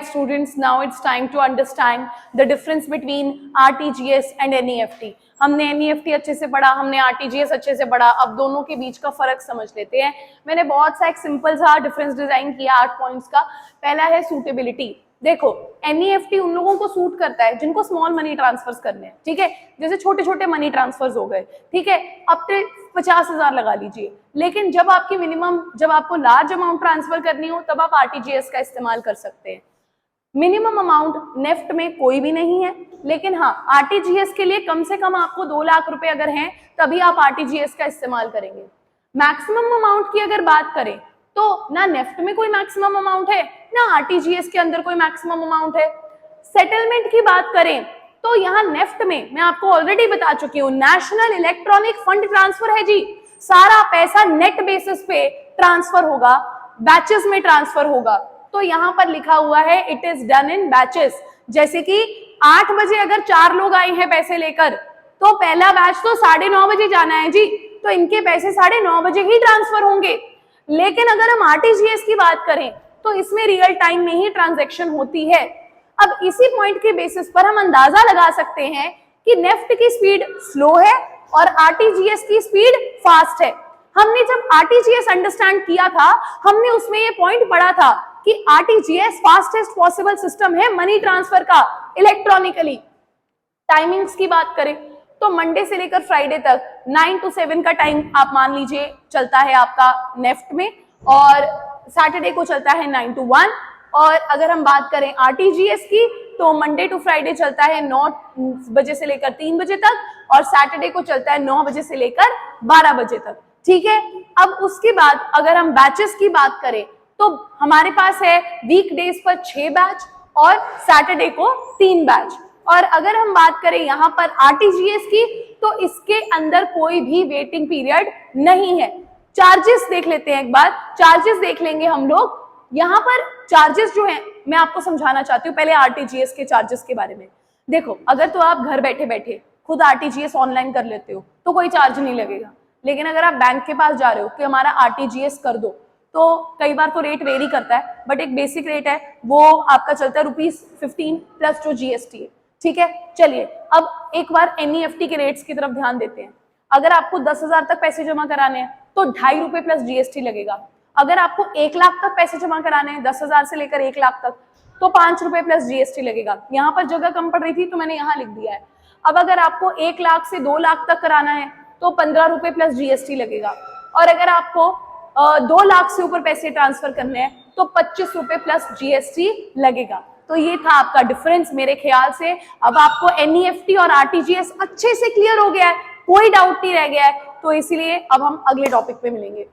Students, now it's time to understand the difference between RTGS and NEFT. हमने NEFT अच्छे से पढ़ा, हमने RTGS अच्छे से पढ़ा, अब दोनों के बीच का फर्क समझ लेते हैं। मैंने बहुत सा एक सिंपल सा डिफरेंस डिजाइन किया 8 पॉइंट्स का। पहला है सूटेबिलिटी। देखो NEFT उन लोगों को सूट करता है जिनको स्मॉल मनी ट्रांसफर्स करने हैं, ठीक है, जैसे छोटे छोटे मनी ट्रांसफर्स हो गए, ठीक है, अब तो 50,000 लगा लीजिए। लेकिन जब आपकी मिनिमम, जब आपको लार्ज अमाउंट ट्रांसफर करनी हो तब आप RTGS का इस्तेमाल कर सकते हैं। मिनिमम अमाउंट नेफ्ट में कोई भी नहीं है, लेकिन हाँ आरटीजीएस के लिए कम से कम आपको 2 लाख रुपए अगर हैं तभी आप आरटीजीएस का इस्तेमाल करेंगे। मैक्सिमम अमाउंट की अगर बात करें तो ना नेफ्ट में कोई मैक्सिमम अमाउंट है ना आरटीजीएस के अंदर कोई मैक्सिमम अमाउंट है। सेटलमेंट की बात करें तो यहाँ नेफ्ट में मैं आपको ऑलरेडी बता चुकी हूँ, नेशनल इलेक्ट्रॉनिक फंड ट्रांसफर है जी, सारा पैसा नेट बेसिस पे ट्रांसफर होगा, बैचेस में ट्रांसफर होगा। तो यहाँ पर लिखा हुआ है it is done in batches. जैसे कि 8 बजे अगर 4 लोग आए हैं पैसे लेकर तो पहला बैच तो 9:30 बजे जाना है जी, तो इनके पैसे 9:30 बजे ही ट्रांसफर होंगे। लेकिन अगर हम आरटीजीएस की बात करें तो इसमें रियल टाइम में ही ट्रांजैक्शन होती है। अब इसी पॉइंट के बेसिस पर हम अंदाजा लगा सकते हैं कि नेफ्ट की स्पीड स्लो है और आरटीजीएस की स्पीड फास्ट है। हमने जब आरटीजीएस अंडरस्टैंड किया था हमने उसमें ये पॉइंट पढ़ा था कि आरटीजीएस फास्टेस्ट पॉसिबल सिस्टम है मनी ट्रांसफर का इलेक्ट्रॉनिकली। टाइमिंग्स की बात करें तो मंडे से लेकर फ्राइडे तक 9 to 7 का टाइम आप मान लीजिए चलता है आपका नेफ्ट में, और सैटरडे को चलता है 9 to 1। और अगर हम बात करें आरटीजीएस की तो मंडे टू फ्राइडे चलता है 9 बजे से लेकर 3 बजे तक, और सैटरडे को चलता है 9 बजे से लेकर 12 बजे तक, ठीक है। अब उसके बाद अगर हम बैचेस की बात करें तो हमारे पास है वीकडेज पर 6 बैच और सैटरडे को 3 बैच। और अगर हम बात करें यहाँ पर आरटीजीएस की तो इसके अंदर कोई भी वेटिंग पीरियड नहीं है। चार्जेस देख लेते हैं एक बार, चार्जेस देख लेंगे हम लोग। यहाँ पर चार्जेस जो हैं मैं आपको समझाना चाहती हूँ पहले आरटीजीएस के चार्जेस के बारे में। देखो अगर तो आप घर बैठे बैठे खुद आरटीजीएस ऑनलाइन कर लेते हो तो कोई चार्ज नहीं लगेगा, लेकिन अगर आप बैंक के पास जा रहे हो कि हमारा आरटीजीएस कर दो तो कई बार तो रेट वेरी करता है, बट एक बेसिक रेट है वो आपका चलता है ₹15 प्लस जो जीएसटी है, ठीक है। चलिए अब एक बार एनईएफटी के रेट्स की तरफ ध्यान देते हैं। अगर आपको 10,000 तक पैसे जमा कराने हैं तो ₹2.5 प्लस जीएसटी लगेगा। अगर आपको 1 लाख तक पैसे जमा कराने हैं 10,000 से लेकर 1 लाख तक तो ₹5 प्लस जीएसटी लगेगा। यहाँ पर जगह कम पड़ रही थी तो मैंने यहाँ लिख दिया है। अब अगर आपको 1 लाख से 2 लाख तक कराना है तो ₹15 प्लस जीएसटी लगेगा, और अगर आपको 2 लाख से ऊपर पैसे ट्रांसफर करने हैं तो ₹25 प्लस जीएसटी लगेगा। तो ये था आपका डिफरेंस मेरे ख्याल से। अब आपको एनईएफटी और आरटीजीएस अच्छे से क्लियर हो गया है, कोई डाउट नहीं रह गया है, तो इसीलिए अब हम अगले टॉपिक पे मिलेंगे।